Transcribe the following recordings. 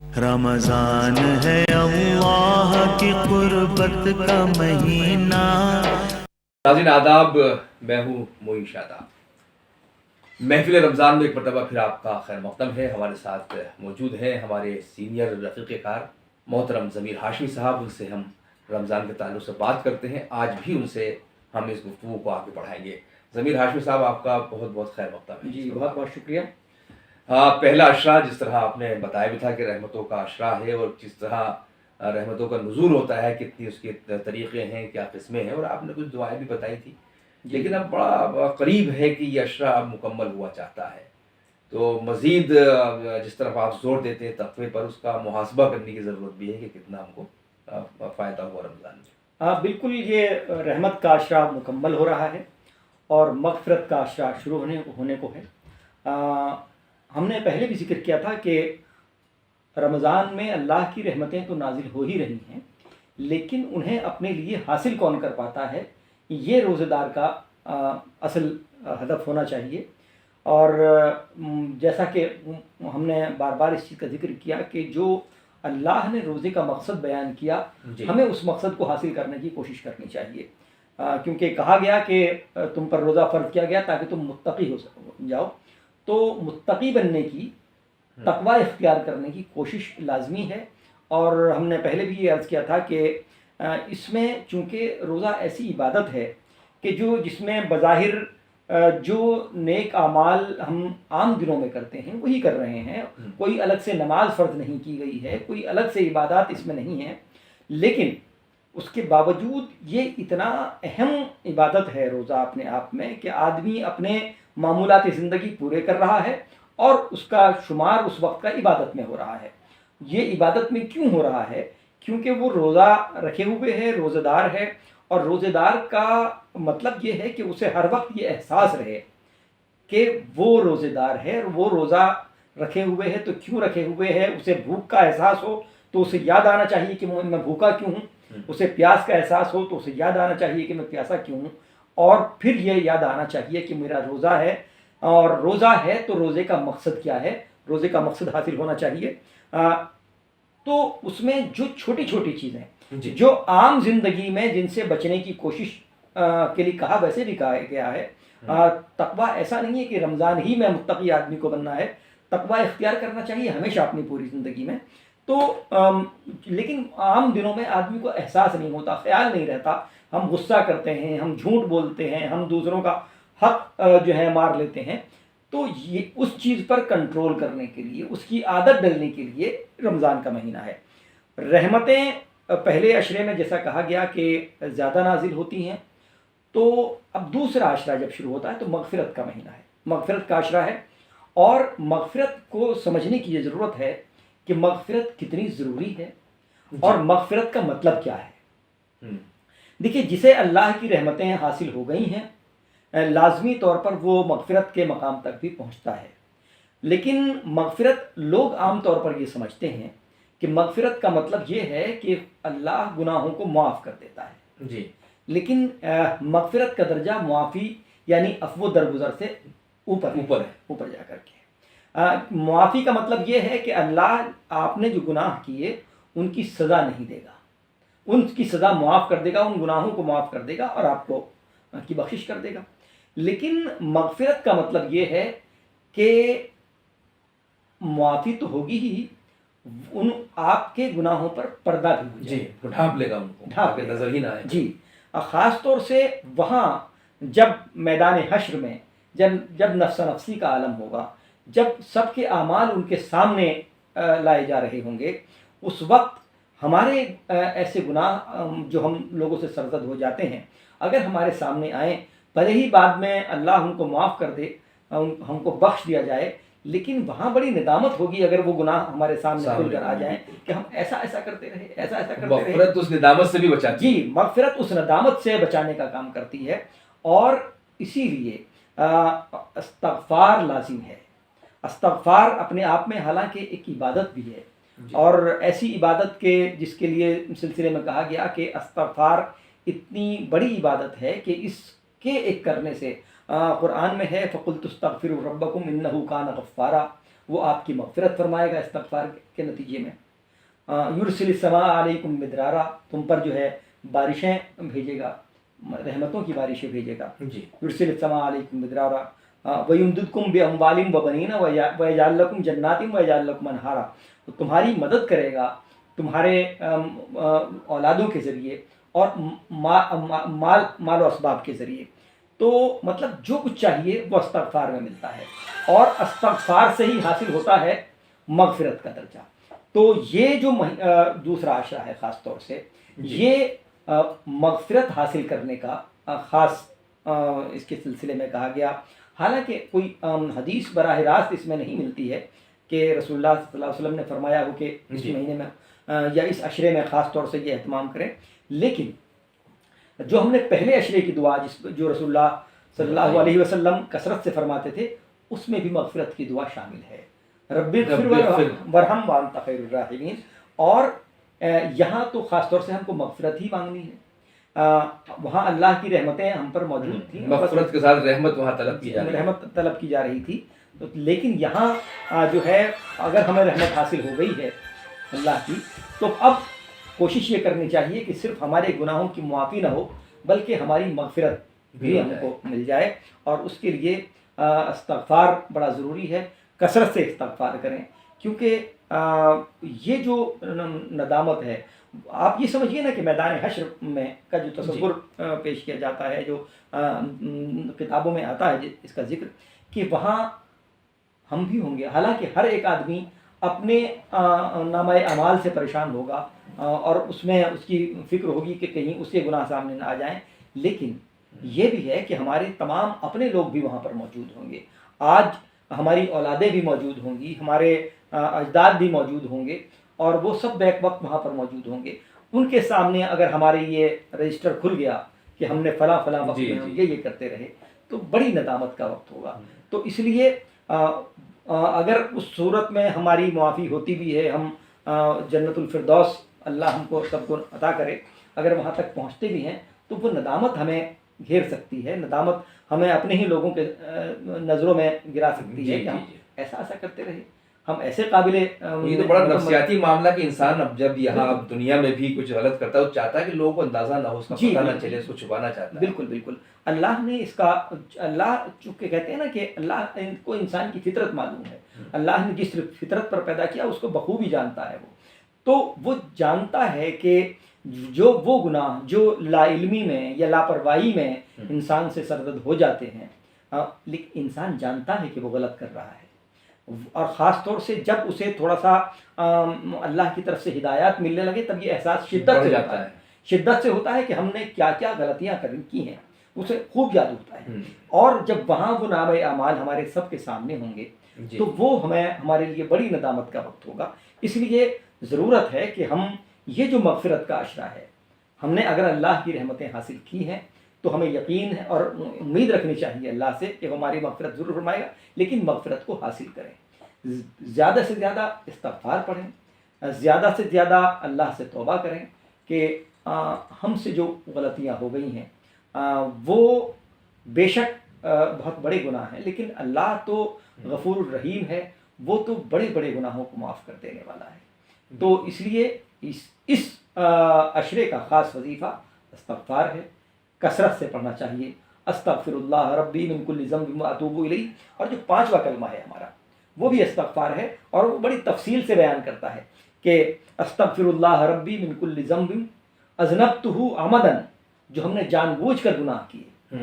رمضان ہے اللہ کی قربت کا مہینہ. ناظرین آداب، میں ہوں معین شاداب. محفل رمضان میں ایک مرتبہ پھر آپ کا خیر مقدم ہے. ہمارے ساتھ موجود ہیں ہمارے سینئر رفیق کار محترم ضمیر ہاشمی صاحب. ان سے ہم رمضان کے تعلق سے بات کرتے ہیں. آج بھی ان سے ہم اس گفتگو کو آگے بڑھائیں گے. ضمیر ہاشمی صاحب، آپ کا بہت بہت خیر مقدم ہے. جی بہت بہت شکریہ. پہلا عشرہ جس طرح آپ نے بتایا بھی تھا کہ رحمتوں کا عشرہ ہے، اور جس طرح رحمتوں کا نزول ہوتا ہے، کتنی اس کے طریقے ہیں، کیا قسمیں ہیں، اور آپ نے کچھ دعائیں بھی بتائی تھی. لیکن اب بڑا قریب ہے کہ یہ عشرہ اب مکمل ہوا چاہتا ہے، تو مزید جس طرف آپ زور دیتے ہیں تقوی پر، اس کا محاسبہ کرنے کی ضرورت بھی ہے کہ کتنا ہم کو فائدہ ہوا رمضان میں. بالکل، یہ رحمت کا عشرہ مکمل ہو رہا ہے اور مغفرت کا عشرہ شروع ہونے کو ہے. ہم نے پہلے بھی ذکر کیا تھا کہ رمضان میں اللہ کی رحمتیں تو نازل ہو ہی رہی ہیں، لیکن انہیں اپنے لیے حاصل کون کر پاتا ہے، یہ روزہ دار کا اصل ہدف ہونا چاہیے. اور جیسا کہ ہم نے بار بار اس چیز کا ذکر کیا کہ جو اللہ نے روزے کا مقصد بیان کیا، ہمیں اس مقصد کو حاصل کرنے کی کوشش کرنی چاہیے. کیونکہ کہا گیا کہ تم پر روزہ فرض کیا گیا تاکہ تم متقی ہو جاؤ. تو متقی بننے کی، تقوی اختیار کرنے کی کوشش لازمی ہے. اور ہم نے پہلے بھی یہ عرض کیا تھا کہ اس میں چونکہ روزہ ایسی عبادت ہے کہ جس میں بظاہر جو نیک اعمال ہم عام دنوں میں کرتے ہیں وہی کر رہے ہیں. کوئی الگ سے نماز فرض نہیں کی گئی ہے، کوئی الگ سے عبادات اس میں نہیں ہیں، لیکن اس کے باوجود یہ اتنا اہم عبادت ہے روزہ اپنے آپ میں کہ آدمی اپنے معمولات زندگی پورے کر رہا ہے اور اس کا شمار اس وقت کا عبادت میں ہو رہا ہے. یہ عبادت میں کیوں ہو رہا ہے؟ کیونکہ وہ روزہ رکھے ہوئے ہے، روزہ دار ہے. اور روزہ دار کا مطلب یہ ہے کہ اسے ہر وقت یہ احساس رہے کہ وہ روزہ دار ہے، اور وہ روزہ رکھے ہوئے ہے تو کیوں رکھے ہوئے ہے. اسے بھوک کا احساس ہو تو اسے یاد آنا چاہیے کہ میں بھوکا کیوں ہوں. اسے پیاس کا احساس ہو تو اسے یاد آنا چاہیے کہ میں پیاسا کیوں ہوں. اور پھر یہ یاد آنا چاہیے کہ میرا روزہ ہے، اور روزہ ہے تو روزے کا مقصد کیا ہے، روزے کا مقصد حاصل ہونا چاہیے. تو اس میں جو چھوٹی چھوٹی چیزیں جو عام زندگی میں جن سے بچنے کی کوشش کے لیے کہا، ویسے بھی کہا گیا ہے. تقوی ایسا نہیں ہے کہ رمضان ہی میں متقی آدمی کو بننا ہے. تقوی اختیار کرنا چاہیے ہمیشہ اپنی پوری زندگی میں. تو لیکن عام دنوں میں آدمی کو احساس نہیں ہوتا، خیال نہیں رہتا. ہم غصہ کرتے ہیں، ہم جھوٹ بولتے ہیں، ہم دوسروں کا حق جو ہے مار لیتے ہیں. تو یہ اس چیز پر کنٹرول کرنے کے لیے، اس کی عادت ڈلنے کے لیے رمضان کا مہینہ ہے. رحمتیں پہلے عشرے میں جیسا کہا گیا کہ زیادہ نازل ہوتی ہیں. تو اب دوسرا عشرہ جب شروع ہوتا ہے تو مغفرت کا مہینہ ہے، مغفرت کا عشرہ ہے. اور مغفرت کو سمجھنے کی یہ ضرورت ہے کہ مغفرت کتنی ضروری ہے اور مغفرت کا مطلب کیا ہے. دیکھیے، جسے اللہ کی رحمتیں حاصل ہو گئی ہیں لازمی طور پر وہ مغفرت کے مقام تک بھی پہنچتا ہے. لیکن مغفرت لوگ عام طور پر یہ سمجھتے ہیں کہ مغفرت کا مطلب یہ ہے کہ اللہ گناہوں کو معاف کر دیتا ہے. جی. لیکن مغفرت کا درجہ معافی یعنی عفو درگزر سے اوپر جا کر کے معافی کا مطلب یہ ہے کہ اللہ آپ نے جو گناہ کیے ان کی سزا نہیں دے گا، ان کی سزا معاف کر دے گا، ان گناہوں کو معاف کر دے گا اور آپ کو کی بخشش کر دے گا. لیکن مغفرت کا مطلب یہ ہے کہ معافی تو ہوگی ہی، ان آپ کے گناہوں پر پردہ بھی ہو جائے. جی، ڈھانپ لے گا ان کو، ڈھانپ کے نظر ہی نہ آئے. جی، خاص طور سے وہاں جب میدان حشر میں جب نفس نفسی کا عالم ہوگا، جب سب کے اعمال ان کے سامنے لائے جا رہے ہوں گے، اس وقت ہمارے ایسے گناہ جو ہم لوگوں سے سرزد ہو جاتے ہیں اگر ہمارے سامنے آئیں، بھلے ہی بعد میں اللہ ہم کو معاف کر دے، ہم کو بخش دیا جائے، لیکن وہاں بڑی ندامت ہوگی اگر وہ گناہ ہمارے سامنے کھل کر آ جائیں کہ ہم ایسا کرتے رہے، ایسا کرتے رہے. مغفرت اس ندامت سے بھی بچاتی ہے. جی، مغفرت اس ندامت سے بچانے کا کام کرتی ہے. اور اسی لیے استغفار لازم ہے. استغفار اپنے آپ میں حالانکہ ایک عبادت بھی ہے، اور ایسی عبادت کے جس کے لیے سلسلے میں کہا گیا کہ استغفار اتنی بڑی عبادت ہے کہ اس کے ایک کرنے سے قرآن میں ہے فَقُلْتُ اسْتَغْفِرُوا رَبَّكُمْ إِنَّهُ كَانَ غَفَّارًا. وہ آپ کی مغفرت فرمائے گا استغفار کے نتیجے میں. یرسل السماء علیکم مدرارا، تم پر جو ہے بارشیں بھیجے گا، رحمتوں کی بارشیں بھیجے گا. جی یرسل السماء علیکم مدرارا وَيُمْدِدْكُمْ بِأَمْوَالٍ وَبَنِينَ وَيَجْعَلْ لَكُمْ جَنَّاتٍ وَيَجْعَلْ لَكُمْ أَنْهَارًا. تو تمہاری مدد کرے گا تمہارے اولادوں کے ذریعے اور مال و اسباب کے ذریعے. تو مطلب جو کچھ چاہیے وہ استغفار میں ملتا ہے، اور استغفار سے ہی حاصل ہوتا ہے مغفرت کا درجہ. تو یہ جو دوسرا عشرہ ہے خاص طور سے یہ مغفرت حاصل کرنے کا خاص اس کے سلسلے میں کہا گیا. حالانکہ کوئی حدیث براہ راست اس میں نہیں ملتی ہے کہ رسول اللہ صلی اللہ علیہ وسلم نے فرمایا ہو کہ اس مہینے میں یا اس عشرے میں خاص طور سے یہ اہتمام کریں. لیکن جو ہم نے پہلے عشرے کی دعا جو رسول اللہ صلی اللہ علیہ وسلم کثرت سے فرماتے تھے، اس میں بھی مغفرت کی دعا شامل ہے، رب اغفر ورحم وانت خیر الراحمین. اور یہاں تو خاص طور سے ہم کو مغفرت ہی مانگنی ہے. وہاں اللہ کی رحمتیں ہم پر موجود تھیں، مغفرت کے ساتھ رحمت وہاں طلب کی جا رہی رحمت طلب کی جا رہی تھی. لیکن یہاں جو ہے اگر ہمیں رحمت حاصل ہو گئی ہے اللہ کی، تو اب کوشش یہ کرنی چاہیے کہ صرف ہمارے گناہوں کی معافی نہ ہو بلکہ ہماری مغفرت بھی ہم کو مل جائے. اور اس کے لیے استغفار بڑا ضروری ہے. کثرت سے استغفار کریں، کیونکہ یہ جو ندامت ہے، آپ یہ سمجھیے نا کہ میدان حشر میں کا جو تصور پیش کیا جاتا ہے، جو کتابوں میں آتا ہے اس کا ذکر، کہ وہاں ہم بھی ہوں گے. حالانکہ ہر ایک آدمی اپنے نامہ اعمال سے پریشان ہوگا اور اس میں اس کی فکر ہوگی کہ کہیں اس کے گناہ سامنے نہ آ جائیں. لیکن یہ بھی ہے کہ ہمارے تمام اپنے لوگ بھی وہاں پر موجود ہوں گے. آج ہماری اولادیں بھی موجود ہوں گی، ہمارے اجداد بھی موجود ہوں گے، اور وہ سب بیک وقت وہاں پر موجود ہوں گے. ان کے سامنے اگر ہمارے یہ رجسٹر کھل گیا کہ ہم نے فلاں وقت میں یہ کرتے رہے، تو بڑی ندامت کا وقت ہوگا. تو اس لیے اگر اس صورت میں ہماری معافی ہوتی بھی ہے، ہم جنت الفردوس اللہ ہم کو سب کو عطا کرے، اگر وہاں تک پہنچتے بھی ہیں تو وہ ندامت ہمیں گھیر سکتی ہے، ندامت ہمیں اپنے ہی لوگوں کے نظروں میں گرا سکتی ہے کہ ہم ایسا کرتے رہے، ہم ایسے قابل. یہ تو بڑا نفسیاتی معاملہ کہ انسان اب جب یہاں دنیا میں بھی کچھ غلط کرتا ہے، وہ چاہتا ہے کہ لوگوں کو اندازہ نہ ہو، اس کا پتہ نہ چلے، اس کو چھپانا چاہتا ہے. بالکل. اللہ نے اس کا، اللہ چونکہ کہتے ہیں نا کہ اللہ کو انسان کی فطرت معلوم ہے، اللہ نے جس فطرت پر پیدا کیا اس کو بخوبی جانتا ہے. وہ جانتا ہے کہ جو وہ گناہ جو لا علمی میں یا لاپرواہی میں انسان سے سرزد ہو جاتے ہیں، لیکن انسان جانتا ہے کہ وہ غلط کر رہا ہے. اور خاص طور سے جب اسے تھوڑا سا اللہ کی طرف سے ہدایات ملنے لگے، تب یہ احساس شدت سے ہوتا ہے کہ ہم نے کیا کیا غلطیاں کی ہیں، اسے خوب یاد ہوتا ہے. اور جب وہاں وہ نامہ اعمال ہمارے سب کے سامنے ہوں گے تو وہ ہمارے لیے بڑی ندامت کا وقت ہوگا. اس لیے ضرورت ہے کہ ہم یہ جو مغفرت کا عشرہ ہے، ہم نے اگر اللہ کی رحمتیں حاصل کی ہیں تو ہمیں یقین ہے اور امید رکھنی چاہیے اللہ سے کہ ہماری مغفرت ضرور فرمائے گا. لیکن مغفرت کو حاصل کریں، زیادہ سے زیادہ استغفار پڑھیں، زیادہ سے زیادہ اللہ سے توبہ کریں کہ ہم سے جو غلطیاں ہو گئی ہیں وہ بے شک بہت بڑے گناہ ہیں، لیکن اللہ تو غفور الرحیم ہے، وہ تو بڑے بڑے گناہوں کو معاف کر دینے والا ہے. تو اس لیے اس عشرے کا خاص وظیفہ استغفار ہے. کثرت سے پڑھنا چاہیے، استغفر اللہ ربی من کل ذنب واتوب الیہ. اور جو 5واں کلمہ ہے ہمارا وہ بھی استغفار ہے، اور وہ بڑی تفصیل سے بیان کرتا ہے کہ استغفر اللہ ربی من کل ذنب اذنبتہ عمدا، جو ہم نے جان بوجھ کر گناہ کیے،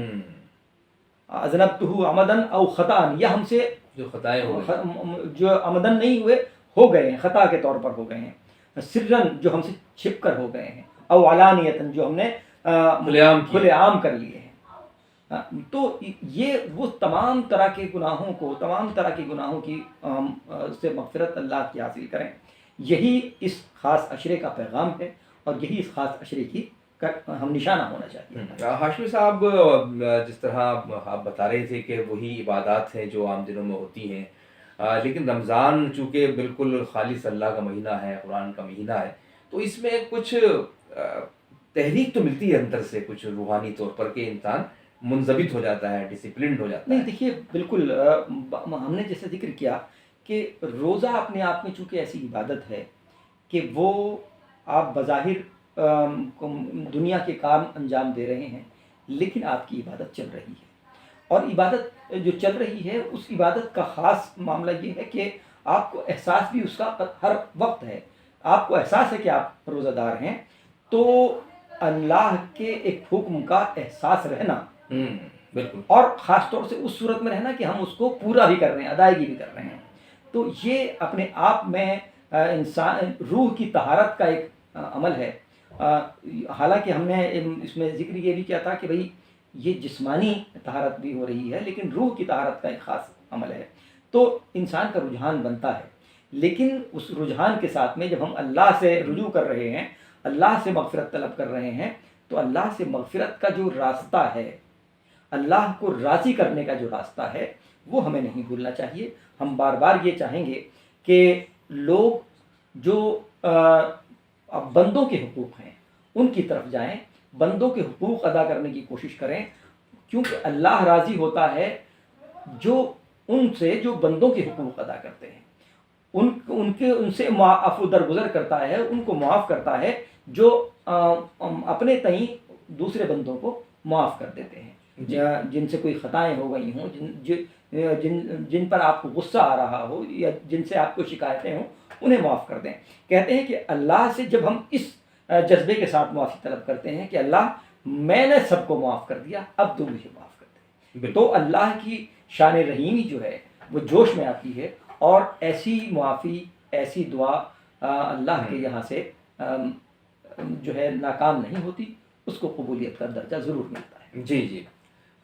اذنبتہ عمدا او خطا، یا ہم سے جو خطائیں جو عمدن نہیں ہوئے، ہو گئے ہیں، خطا کے طور پر ہو گئے ہیں، سرن جو ہم سے چھپ کر ہو گئے ہیں، او علانیتن جو ہم نے کھلے عام کر لیے ہیں. تو یہ وہ تمام طرح کے گناہوں کو، تمام طرح کے گناہوں کی سے مغفرت اللہ کی حاصل کریں. یہی اس خاص عشرے کا پیغام ہے، اور یہی اس خاص عشرے کی ہم نشانہ ہونا چاہیے. ہاشمی صاحب، جس طرح آپ بتا رہے تھے کہ وہی عبادات ہیں جو عام دنوں میں ہوتی ہیں، لیکن رمضان چونکہ بالکل خالص اللہ کا مہینہ ہے، قرآن کا مہینہ ہے، تو اس میں کچھ تحریک تو ملتی ہے اندر سے، کچھ روحانی طور پر، کہ انسان منضبط ہو جاتا ہے، ڈسپلنڈ ہو جاتا ہے. نہیں دیکھیے، بالکل ہم نے جیسے ذکر کیا کہ روزہ اپنے آپ میں چونکہ ایسی عبادت ہے کہ وہ آپ بظاہر دنیا کے کام انجام دے رہے ہیں، لیکن آپ کی عبادت چل رہی ہے، اور عبادت جو چل رہی ہے اس عبادت کا خاص معاملہ یہ ہے کہ آپ کو احساس بھی اس کا ہر وقت ہے، آپ کو احساس ہے کہ آپ روزہ دار ہیں، تو اللہ کے ایک حکم کا احساس رہنا، بالکل، اور خاص طور سے اس صورت میں رہنا کہ ہم اس کو پورا بھی کر رہے ہیں، ادائیگی بھی کر رہے ہیں، تو یہ اپنے آپ میں انسان روح کی طہارت کا ایک عمل ہے۔ حالانکہ ہم نے اس میں ذکر یہ بھی کیا تھا کہ بھئی یہ جسمانی طہارت بھی ہو رہی ہے، لیکن روح کی طہارت کا ایک خاص عمل ہے، تو انسان کا رجحان بنتا ہے، لیکن اس رجحان کے ساتھ میں جب ہم اللہ سے رجوع کر رہے ہیں، اللہ سے مغفرت طلب کر رہے ہیں، تو اللہ سے مغفرت کا جو راستہ ہے، اللہ کو راضی کرنے کا جو راستہ ہے، وہ ہمیں نہیں بھولنا چاہیے۔ ہم بار بار یہ چاہیں گے کہ لوگ جو بندوں کے حقوق ہیں ان کی طرف جائیں، بندوں کے حقوق ادا کرنے کی کوشش کریں، کیونکہ اللہ راضی ہوتا ہے ان سے جو بندوں کے حقوق ادا کرتے ہیں، ان سے عفو درگزر کرتا ہے، ان کو معاف کرتا ہے جو اپنے تئیں دوسرے بندوں کو معاف کر دیتے ہیں، جن سے کوئی خطائیں ہو گئی ہوں، جن پر آپ کو غصہ آ رہا ہو یا جن سے آپ کو شکایتیں ہوں، انہیں معاف کر دیں۔ کہتے ہیں کہ اللہ سے جب ہم اس جذبے کے ساتھ معافی طلب کرتے ہیں کہ اللہ میں نے سب کو معاف کر دیا، اب تو مجھے معاف کر دے، تو اللہ کی شان رحیمی جو ہے وہ جوش میں آتی ہے، اور ایسی معافی، ایسی دعا اللہ کے یہاں سے جو ہے ناکام نہیں ہوتی، اس کو قبولیت کا درجہ ضرور ملتا ہے۔ جی،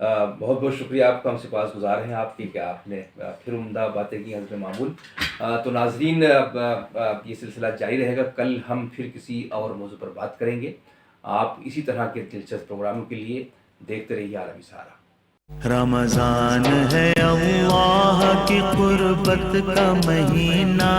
بہت بہت شکریہ آپ کا، ہم سپاس گزار ہیں آپ کی کہ آپ نے پھر عمدہ باتیں کی حضرت معمول۔ تو ناظرین، یہ سلسلہ جاری رہے گا، کل ہم پھر کسی اور موضوع پر بات کریں گے۔ آپ اسی طرح کے دلچسپ پروگراموں کے لیے دیکھتے رہیے عالمی سہارا۔ رمضان ہے اللہ کی قربت کا مہینہ،